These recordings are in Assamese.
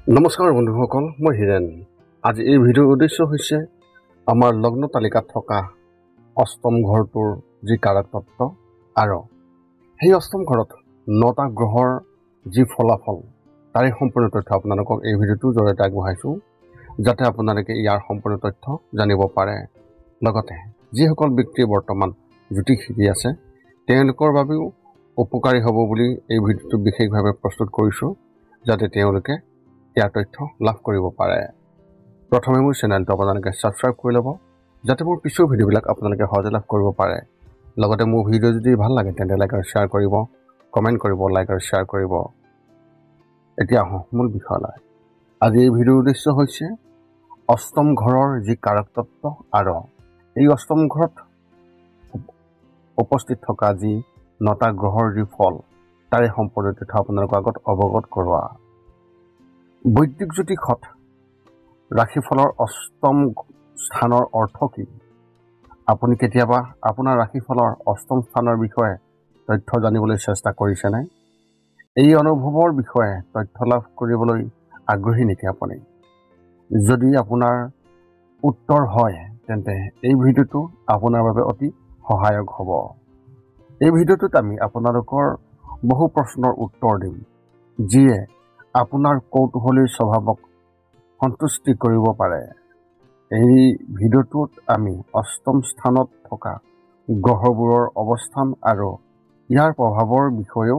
নমস্কাৰ বন্ধুসকল, মই হিৰেণ। আজি এই ভিডিঅ'ৰ উদ্দেশ্য হৈছে আমাৰ লগ্ন তালিকাত থকা অষ্টম ঘৰটোৰ যি কাৰকতত্ব আৰু সেই অষ্টম ঘৰত 9টা গ্ৰহৰ যি ফলাফল তাৰে সম্পূৰ্ণ তথ্য আপোনালোকক এই ভিডিঅ'টোৰ জৰিয়তে আগবঢ়াইছোঁ, যাতে আপোনালোকে ইয়াৰ সম্পূৰ্ণ তথ্য জানিব পাৰে। লগতে যিসকল ব্যক্তিয়ে বৰ্তমান জ্যোতিষ শিকি আছে তেওঁলোকৰ বাবেও উপকাৰী হ'ব বুলি এই ভিডিঅ'টো বিশেষভাৱে প্ৰস্তুত কৰিছোঁ, যাতে তেওঁলোকে ইয়াৰ তথ্য লাভ কৰিব পাৰে। প্ৰথমে মোৰ চেনেলটো আপোনালোকে ছাবস্ক্ৰাইব কৰি ল'ব, যাতে মোৰ পিছৰ ভিডিঅ'বিলাক আপোনালোকে সহজে লাভ কৰিব পাৰে। লগতে মোৰ ভিডিঅ' যদি ভাল লাগে তেন্তে লাইক আৰু শ্বেয়াৰ কৰিব, কমেণ্ট কৰিব, লাইক আৰু শ্বেয়াৰ কৰিব। এতিয়া আহোঁ মূল বিষয়লৈ। আজি এই ভিডিঅ'ৰ উদ্দেশ্য হৈছে অষ্টম ঘৰৰ যি কাৰকতত্ব আৰু এই অষ্টম ঘৰত উপস্থিত থকা যি 9টা গ্ৰহৰ যি ফল তাৰে সম্পূৰ্ণ তথ্য আপোনালোকৰ আগত অৱগত কৰোৱা। বৈদিক জ্যোতিষত ৰাশিফলৰ অষ্টম স্থানৰ অৰ্থ কি? আপুনি কেতিয়াবা আপোনাৰ ৰাশিফলৰ অষ্টম স্থানৰ বিষয়ে তথ্য জানিবলৈ চেষ্টা কৰিছেনে? এই অনুভৱৰ বিষয়ে তথ্য লাভ কৰিবলৈ আগ্ৰহী নেকি আপুনি? যদি আপোনাৰ উত্তৰ হয় তেন্তে এই ভিডিঅ'টো আপোনাৰ বাবে অতি সহায়ক হ'ব। এই ভিডিঅ'টোত আমি আপোনালোকৰ বহু প্ৰশ্নৰ উত্তৰ দিম, যিয়ে আপোনাৰ কৌতূহলী স্বভাৱক সন্তুষ্টি কৰিব পাৰে। এই ভিডিঅ'টোত আমি অষ্টম স্থানত থকা গ্ৰহবোৰৰ অৱস্থান আৰু ইয়াৰ প্ৰভাৱৰ বিষয়েও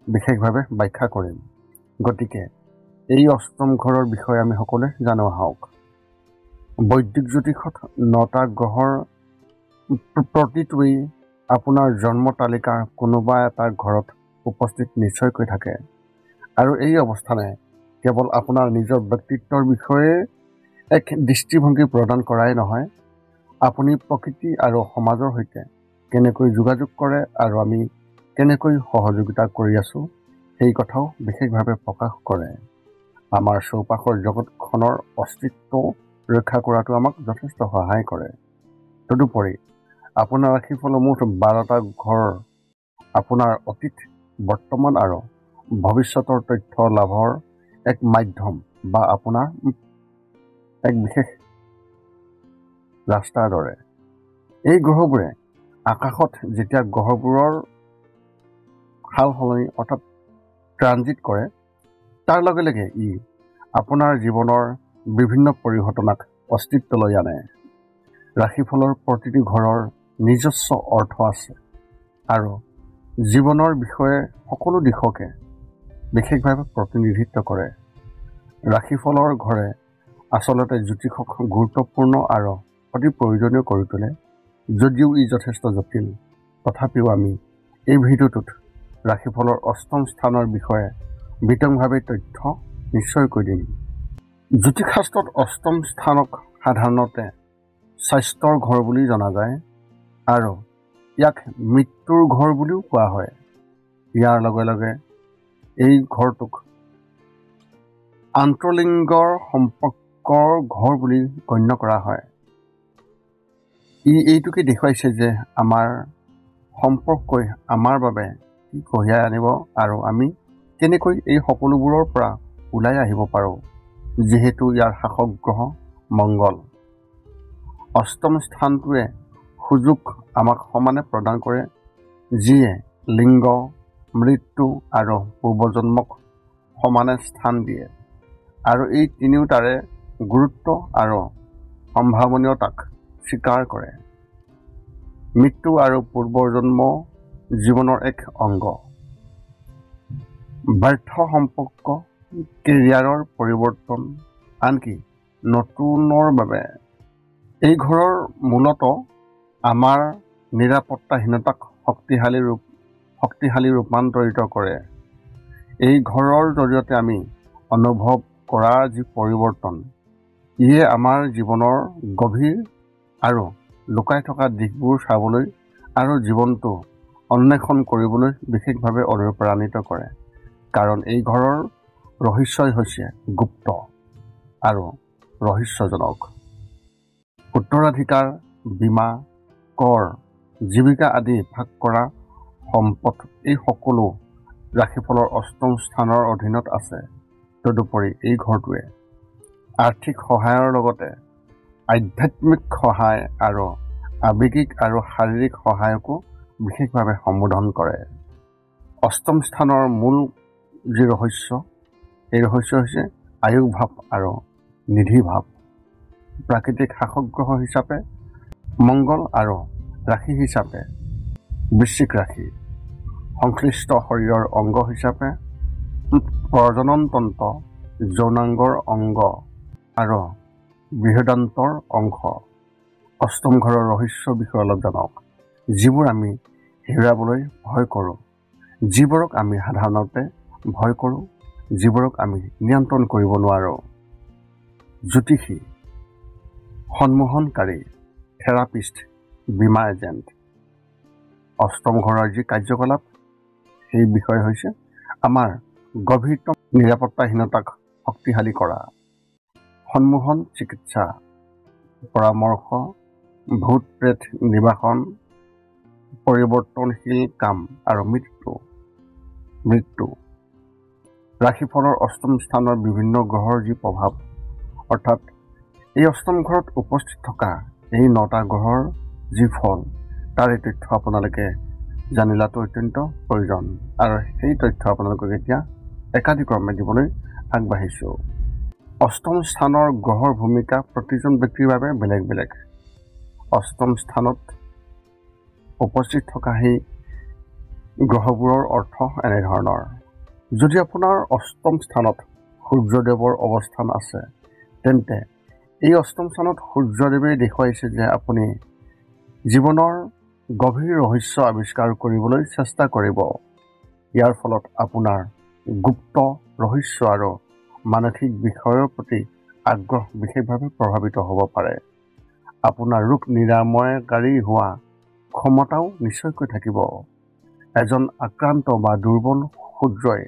বিশেষভাৱে ব্যাখ্যা কৰিম। গতিকে এই অষ্টম ঘৰৰ বিষয়ে আমি সকলোৱে জানো আহক। বৈদিক জ্যোতিষত 9টা গ্ৰহৰ প্ৰতিটোৱেই আপোনাৰ জন্ম তালিকাৰ কোনোবা এটা ঘৰত উপস্থিত নিশ্চয়কৈ থাকে, আৰু এই অৱস্থানে কেৱল আপোনাৰ নিজৰ ব্যক্তিত্বৰ বিষয়ে এক দৃষ্টিভংগী প্ৰদান কৰাই নহয়, আপুনি প্ৰকৃতি আৰু সমাজৰ সৈতে কেনেকৈ যোগাযোগ কৰে আৰু আমি কেনেকৈ সহযোগিতা কৰি আছোঁ সেই কথাও বিশেষভাৱে প্ৰকাশ কৰে। আমাৰ চৌপাশৰ জগতখনৰ অস্তিত্ব ৰক্ষা কৰাটো আমাক যথেষ্ট সহায় কৰে। তদুপৰি আপোনাৰ ৰাশিফলৰ মুঠ 12টা ঘৰ আপোনাৰ অতীত, বৰ্তমান আৰু ভৱিষ্যতৰ তথ্য লাভৰ এক মাধ্যম বা আপোনাৰ এক বিশেষ ৰাস্তাৰ দৰে। এই গ্ৰহবোৰে আকাশত যেতিয়া গ্ৰহবোৰৰ সাল সলনি অৰ্থাৎ ট্ৰানজিট কৰে, তাৰ লগে লগে ই আপোনাৰ জীৱনৰ বিভিন্ন পৰিঘটনাক অস্তিত্বলৈ আনে। ৰাশিফলৰ প্ৰতিটো ঘৰৰ নিজস্ব অৰ্থ আছে আৰু জীৱনৰ বিষয়ে সকলো দিশকে বিশেষভাৱে প্ৰতিনিধিত্ব কৰে। ৰাশিফলৰ ঘৰে আচলতে জ্যোতিষক গুৰুত্বপূৰ্ণ আৰু অতি প্ৰয়োজনীয় কৰি তোলে। যদিও ই যথেষ্ট জটিল, তথাপিও আমি এই ভিডিঅ'টোত ৰাশিফলৰ অষ্টম স্থানৰ বিষয়ে বিতংভাৱে তথ্য নিশ্চয়কৈ দিম। জ্যোতিষশাস্ত্ৰত অষ্টম স্থানক সাধাৰণতে স্বাস্থ্যৰ ঘৰ বুলি জনা যায় আৰু ইয়াক মৃত্যুৰ ঘৰ বুলিও কোৱা হয়। ইয়াৰ লগে লগে এই ঘৰটোক আন্তঃলিংগৰ সম্পৰ্কৰ ঘৰ বুলি গণ্য কৰা হয়। ই এইটোকে দেখুৱাইছে যে আমাৰ সম্পৰ্কই আমাৰ বাবে কি কঢ়িয়াই আনিব আৰু আমি কেনেকৈ এই সকলোবোৰৰ পৰা ওলাই আহিব পাৰোঁ, যিহেতু ইয়াৰ শাসক গ্ৰহ মংগল। অষ্টম স্থানটোৱে সুযোগ আমাক সমানে প্ৰদান কৰে, যিয়ে লিংগ, মৃত্যু আৰু পূৰ্বজন্মক সমানে স্থান দিয়ে, আৰু এই তিনিওটাৰে গুৰুত্ব আৰু সম্ভাৱনীয়তাক স্বীকাৰ কৰে। মৃত্যু আৰু পূৰ্বজন্ম জীৱনৰ এক অংগ। ব্যৰ্থ সম্পৰ্ক, কেৰিয়াৰৰ পৰিৱৰ্তন, আনকি নতুনৰ বাবে। এই ঘৰৰ মূলতঃ আমাৰ নিৰাপত্তাহীনতাক শক্তিশালী ৰূপান্তৰিত কৰে। এই ঘৰৰ জৰিয়তে আমি অনুভৱ কৰা যি পৰিৱৰ্তন, ইয়ে আমাৰ জীৱনৰ গভীৰ আৰু লুকাই থকা দিশবোৰ চাবলৈ আৰু জীৱনটো অন্বেষণ কৰিবলৈ বিশেষভাৱে অনুপ্ৰাণিত কৰে। কাৰণ এই ঘৰৰ ৰহস্যই হৈছে গুপ্ত আৰু ৰহস্যজনক। উত্তৰাধিকাৰ, বীমা, কৰ, জীৱিকা আদি ভাগ কৰা সম্পদ, এই সকলো ৰাশিফলৰ অষ্টম স্থানৰ অধীনত আছে। তদুপৰি এই ঘৰটোৱে আৰ্থিক সহায়ৰ লগতে আধ্যাত্মিক সহায় আৰু আৱেগিক আৰু শাৰীৰিক সহায়কো বিশেষভাৱে সম্বোধন কৰে। অষ্টম স্থানৰ মূল যি ৰহস্য, এই ৰহস্য হৈছে আয়ুস ভাৱ আৰু নিধি ভাৱ। প্ৰাকৃতিক শাসক গ্ৰহ হিচাপে মংগল আৰু ৰাশি হিচাপে বৃশ্চিক ৰাশি, সংশ্লিষ্ট শৰীৰৰ অংগ হিচাপে প্ৰজনন তন্ত্ৰ, যৌনাংগৰ অংগ আৰু বৃহদান্তৰ অংশ। অষ্টম ঘৰৰ ৰহস্যৰ বিষয়ে অলপ জানক। যিবোৰ আমি হেৰুৱাবলৈ ভয় কৰোঁ, যিবোৰক আমি সাধাৰণতে ভয় কৰোঁ, যিবোৰক আমি নিয়ন্ত্ৰণ কৰিব নোৱাৰোঁ। জ্যোতিষী, সন্মোহনকাৰী, থেৰাপিষ্ট, বীমা এজেণ্ট। অষ্টম ঘৰৰ যি কাৰ্যকলাপ, সেই বিষয় হৈছে আমাৰ গভীৰতম নিৰাপত্তাহীনতাক শক্তিশালী কৰা, সন্মোহন চিকিৎসা, পৰামৰ্শ, ভূত প্ৰেত নিবাসন, পৰিৱৰ্তনশীল কাম আৰু মৃত্যু। ৰাশিফলৰ অষ্টম স্থানৰ বিভিন্ন গ্ৰহৰ যি প্ৰভাৱ, অৰ্থাৎ এই অষ্টম ঘৰত উপস্থিত থকা এই 9টা গ্ৰহৰ যি ফল, তাৰ এই তথ্য আপোনালোকে জানি লোৱাটো অত্যন্ত প্ৰয়োজন আৰু সেই তথ্য আপোনালোকক এতিয়া একাধিক্ৰমে দিবলৈ আগবাঢ়িছোঁ। অষ্টম স্থানৰ গ্ৰহৰ ভূমিকা প্ৰতিজন ব্যক্তিৰ বাবে বেলেগ বেলেগ। অষ্টম স্থানত উপস্থিত থকা সেই গ্ৰহবোৰৰ অৰ্থ এনেধৰণৰ। যদি আপোনাৰ অষ্টম স্থানত সূৰ্যদেৱৰ অৱস্থান আছে, তেন্তে এই অষ্টম স্থানত সূৰ্যদেৱে দেখুৱাইছে যে আপুনি জীৱনৰ গভীৰ ৰহস্য আৱিষ্কাৰ কৰিবলৈ চেষ্টা কৰিব। ইয়াৰ ফলত আপোনাৰ গুপ্ত ৰহস্য আৰু মানসিক বিষয়ৰ প্ৰতি আগ্ৰহ বিশেষভাৱে প্ৰভাৱিত হ'ব পাৰে। আপোনাৰ ৰোগ নিৰাময়কাৰী হোৱা ক্ষমতাও নিশ্চয়কৈ থাকিব। এজন আক্ৰান্ত বা দুৰ্বল সূৰ্যই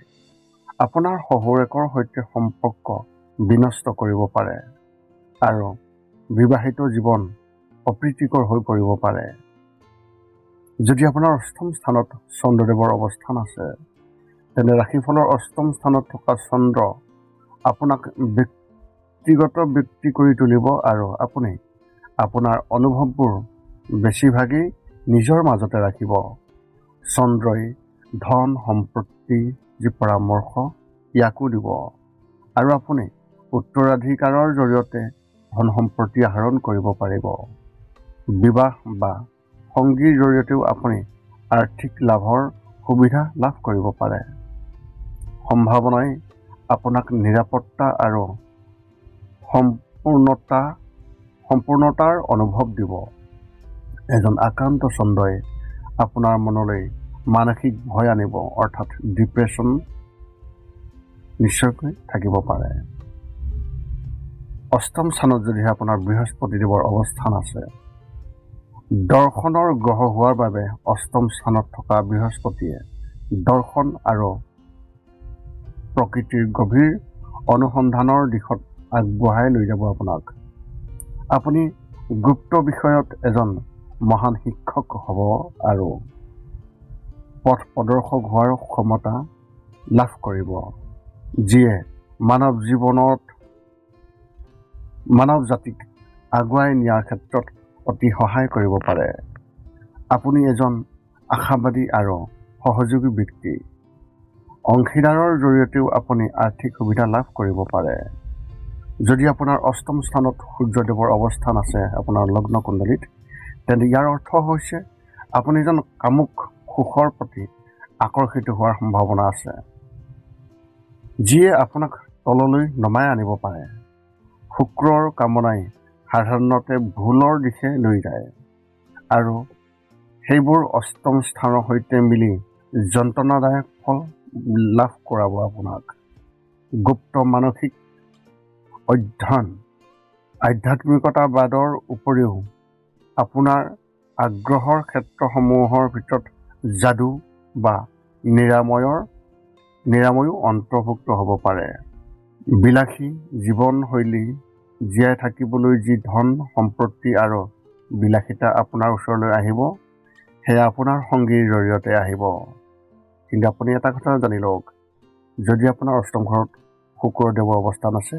আপোনাৰ শহুৰেকৰ সৈতে সম্পৰ্ক বিনষ্ট কৰিব পাৰে আৰু বিবাহিত জীৱন অপ্ৰীতিকৰ হৈ পৰিব পাৰে। যদি আপোনাৰ অষ্টম স্থানত চন্দ্ৰদেৱৰ অৱস্থান আছে, তেন্তে ৰাশিফলৰ অষ্টম স্থানত থকা চন্দ্ৰ আপোনাক ব্যক্তিগত ব্যক্তি কৰি তুলিব আৰু আপুনি আপোনাৰ অনুভৱবোৰ বেছিভাগেই নিজৰ মাজতে ৰাখিব। চন্দ্ৰই ধন সম্পত্তি যি পৰামৰ্শ, ইয়াকো দিব আৰু আপুনি উত্তৰাধিকাৰৰ জৰিয়তে ধন সম্পত্তি আহৰণ কৰিব পাৰিব। বিবাহ বা সংগীৰ জৰিয়তেও আপুনি আৰ্থিক লাভৰ সুবিধা লাভ কৰিব পাৰে। সম্ভাৱনাই আপোনাক নিৰাপত্তা আৰু সম্পূৰ্ণতাৰ অনুভৱ দিব। এজন আক্ৰান্ত চন্দ্ৰই আপোনাৰ মনলৈ মানসিক ভয় আনিব, অৰ্থাৎ ডিপ্ৰেশ্যন নিশ্চয়কৈ থাকিব পাৰে। অষ্টম স্থানত যদিহে আপোনাৰ বৃহস্পতিদেৱৰ অৱস্থান আছে, দৰ্শনৰ গ্ৰহ হোৱাৰ বাবে অষ্টম স্থানত থকা বৃহস্পতিয়ে দৰ্শন আৰু প্ৰকৃতিৰ গভীৰ অনুসন্ধানৰ দিশত আগবঢ়াই লৈ যাব আপোনাক। আপুনি গুপ্ত বিষয়ত এজন মহান শিক্ষক হ'ব আৰু পথ প্ৰদৰ্শক হোৱাৰ ক্ষমতা লাভ কৰিব, যিয়ে মানৱ জাতিক আগুৱাই নিয়াৰ ক্ষেত্ৰত অতি সহায় কৰিব পাৰে। আপুনি এজন আশাবাদী আৰু সহযোগী ব্যক্তি। অংশীদাৰৰ জৰিয়তেও আপুনি আৰ্থিক সুবিধা লাভ কৰিব পাৰে। যদি আপোনাৰ অষ্টম স্থানত সূৰ্যদেৱৰ অৱস্থান আছে আপোনাৰ লগ্ন কুণ্ডলীত, তেন্তে ইয়াৰ অৰ্থ হৈছে আপুনি এজন কামুক সুখৰ প্ৰতি আকৰ্ষিত হোৱাৰ সম্ভাৱনা আছে, যিয়ে আপোনাক তললৈ নমাই আনিব পাৰে। শুক্ৰৰ কামনাই সাধাৰণতে ভুলৰ দিশে লৈ যায় আৰু সেইবোৰ অষ্টম স্থানৰ সৈতে মিলি যন্ত্ৰণাদায়ক ফল লাভ কৰাব আপোনাক। গুপ্ত মানসিক অধ্যয়ন, আধ্যাত্মিকতাবাদৰ উপৰিও আপোনাৰ আগ্ৰহৰ ক্ষেত্ৰসমূহৰ ভিতৰত যাদু বা নিৰাময়ো অন্তৰ্ভুক্ত হ'ব পাৰে। বিলাসী জীৱনশৈলী জীয়াই থাকিবলৈ যি ধন সম্পত্তি আৰু বিলাসিতা আপোনাৰ ওচৰলৈ আহিব, সেয়া আপোনাৰ সংগীৰ জৰিয়তে আহিব। কিন্তু আপুনি এটা কথা জানি লওক, যদি আপোনাৰ অষ্টম ঘৰত শুক্ৰদেৱৰ অৱস্থান আছে,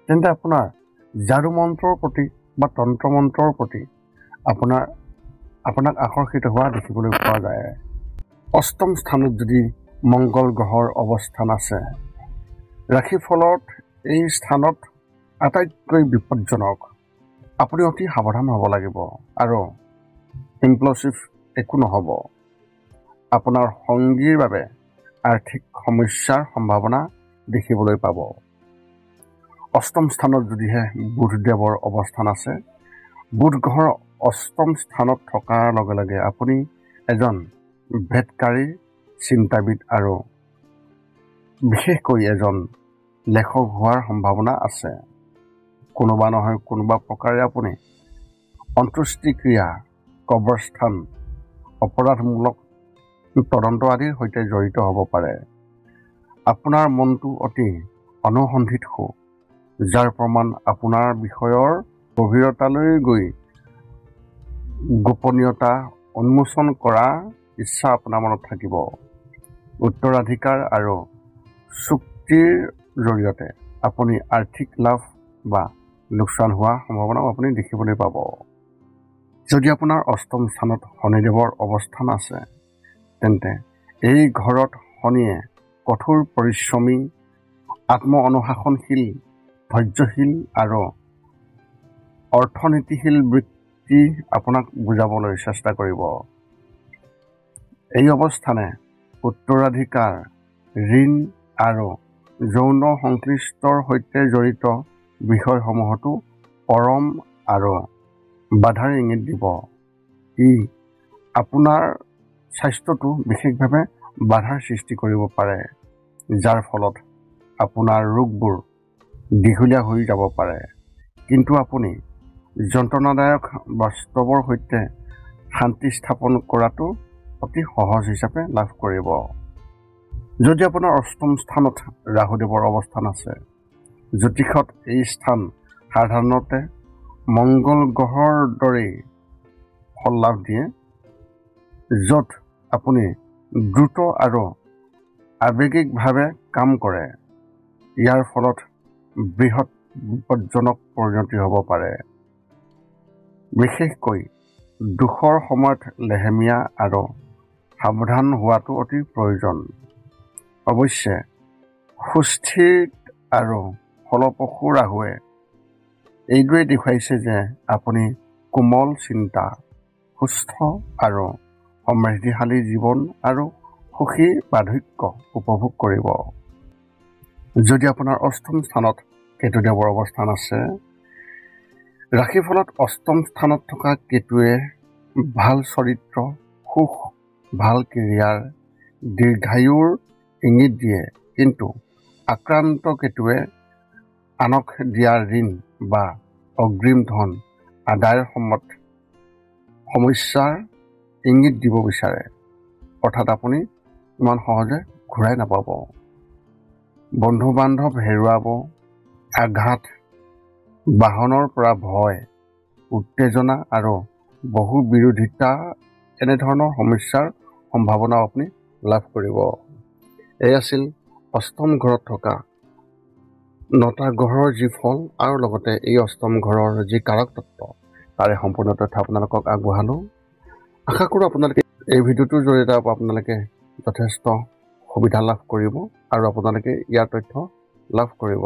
তেন্তে আপোনাৰ যাদু মন্ত্ৰৰ প্ৰতি বা তন্ত্ৰ মন্ত্ৰৰ প্ৰতি আপোনাক আকৰ্ষিত হোৱা দেখিবলৈ পোৱা যায়। অষ্টম স্থানত যদি মংগল গ্ৰহৰ অৱস্থান আছে, ৰাশিফলত এই স্থানত আটাইতকৈ বিপদজনক। আপুনি অতি সাৱধান হ'ব লাগিব আৰু ইমপ্লছিভ একো নহ'ব। আপোনাৰ সংগীৰ বাবে আৰ্থিক সমস্যাৰ সম্ভাৱনা দেখিবলৈ পাব। অষ্টম স্থানত যদিহে বুধদেৱৰ অৱস্থান আছে, বুধ গ্ৰহৰ অষ্টম স্থানত থকাৰ লগে লগে আপুনি এজন ভেদকাৰী চিন্তাবিদ আৰু বিশেষকৈ এজন লেখক হোৱাৰ সম্ভাৱনা আছে। কোনোবা নহয় কোনোবা প্ৰকাৰে আপুনি অন্ত্যেষ্টিক্ৰিয়া, কবৰস্থান, অপৰাধমূলক তদন্ত আদিৰ সৈতে জড়িত হ'ব পাৰে। আপোনাৰ মনটো অতি অনুসন্ধিৎসু, যাৰ প্ৰমাণ আপোনাৰ বিষয়ৰ গভীৰতালৈ গৈ গোপনীয়তা উন্মোচন কৰাৰ ইচ্ছা আপোনাৰ মনত থাকিব। উত্তৰাধিকাৰ আৰু চুক্তিৰ জৰিয়তে আপুনি আৰ্থিক লাভ বা লোকচান হোৱাৰ সম্ভাৱনাও আপুনি দেখিবলৈ পাব। যদি আপোনাৰ অষ্টম স্থানত শনিদেৱৰ অৱস্থান আছে, তেন্তে এই ঘৰত শনিয়ে কঠোৰ পৰিশ্ৰমী, আত্ম অনুশাসনশীল, ধৈৰ্যশীল আৰু অৰ্থনীতিশীল ব্যক্তি আপোনাক বুজাবলৈ চেষ্টা কৰিব। এই অৱস্থানে উত্তৰাধিকাৰ, ঋণ আৰু যৌন সংশ্লিষ্টৰ সৈতে জড়িত বিষয়সমূহতো পৰম আৰু বাধাৰ ইংগিত দিব। ই আপোনাৰ স্বাস্থ্যটো বিশেষভাৱে বাধাৰ সৃষ্টি কৰিব পাৰে, যাৰ ফলত আপোনাৰ ৰোগবোৰ দীঘলীয়া হৈ যাব পাৰে। কিন্তু আপুনি যন্ত্ৰণাদায়ক বাস্তৱৰ সৈতে শান্তি স্থাপন কৰাটো অতি সহজ হিচাপে লাভ কৰিব। যদি আপোনাৰ অষ্টম স্থানত ৰাহুদেৱৰ অৱস্থান আছে, জ্যোতিষত এই স্থান সাধাৰণতে মংগল গ্ৰহৰ দৰেই ফল লাভ দিয়ে, য'ত আপুনি দ্ৰুত আৰু আৱেগিকভাৱে কাম কৰে। ইয়াৰ ফলত বৃহৎ বিপদজনক পৰিণতি হ'ব পাৰে। বিশেষকৈ দুখৰ সময়ত লেহেমীয়া আৰু সাৱধান হোৱাটো অতি প্ৰয়োজন। অৱশ্যে সুস্থিৰ আৰু ফলপ্ৰসূ ৰাহুৱে এইটোৱে দেখুৱাইছে যে আপুনি কোমল চিন্তা, সুস্থ আৰু সমৃদ্ধিশালী জীৱন আৰু সুখী বাৰ্ধক্য উপভোগ কৰিব। যদি আপোনাৰ অষ্টম স্থানত কেতুদেৱৰ অৱস্থান আছে, ৰাশিফলত অষ্টম স্থানত থকা কেতুৱে ভাল চৰিত্ৰ, সুখ, ভাল কেৰিয়াৰ, দীৰ্ঘায়ুৰ ইংগিত দিয়ে। কিন্তু আক্ৰান্ত কেতুৱে আনক দিয়া ঋণ বা অগ্ৰিম ধন আদায়ৰ সময়ত সমস্যাৰ ইংগিত দিব বিচাৰে, অৰ্থাৎ আপুনি ইমান সহজে ঘূৰাই নাপাব। বন্ধু-বান্ধৱ হেৰুৱাব, আঘাত, বাহনৰ পৰা ভয়, উত্তেজনা আৰু বহু বিৰোধিতা এনেধৰণৰ সমস্যাৰ সম্ভাৱনাও আপুনি লাভ কৰিব। এই আছিল অষ্টম ঘৰত থকা 9টা গ্ৰহৰ যি ফল আৰু লগতে এই অষ্টম ঘৰৰ যি কাৰক তত্ত্ব, তাৰে সম্পূৰ্ণ তথ্য আপোনালোকক আগবঢ়ালোঁ। আশা কৰোঁ আপোনালোকে এই ভিডিঅ'টোৰ জৰিয়তে আপোনালোকে যথেষ্ট সুবিধা লাভ কৰিব আৰু আপোনালোকে ইয়াৰ তথ্য লাভ কৰিব,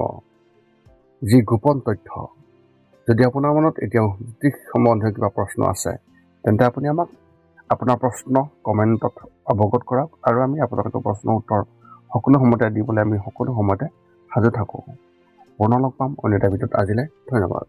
যি গোপন তথ্য। যদি আপোনাৰ মনত এতিয়াও জ্যোতিষ সম্বন্ধীয় কিবা প্ৰশ্ন আছে, তেন্তে আপুনি আমাক আপোনাৰ প্ৰশ্ন কমেণ্টত অৱগত কৰক আৰু আমি আপোনালোকৰ প্ৰশ্নৰ উত্তৰ সকলো সময়তে দিবলৈ আমি সকলো সময়তে সাজু থাকোঁ। পুনৰ লগ পাম অন্য এটা ভিডিঅ'ত। আজিলৈ ধন্যবাদ।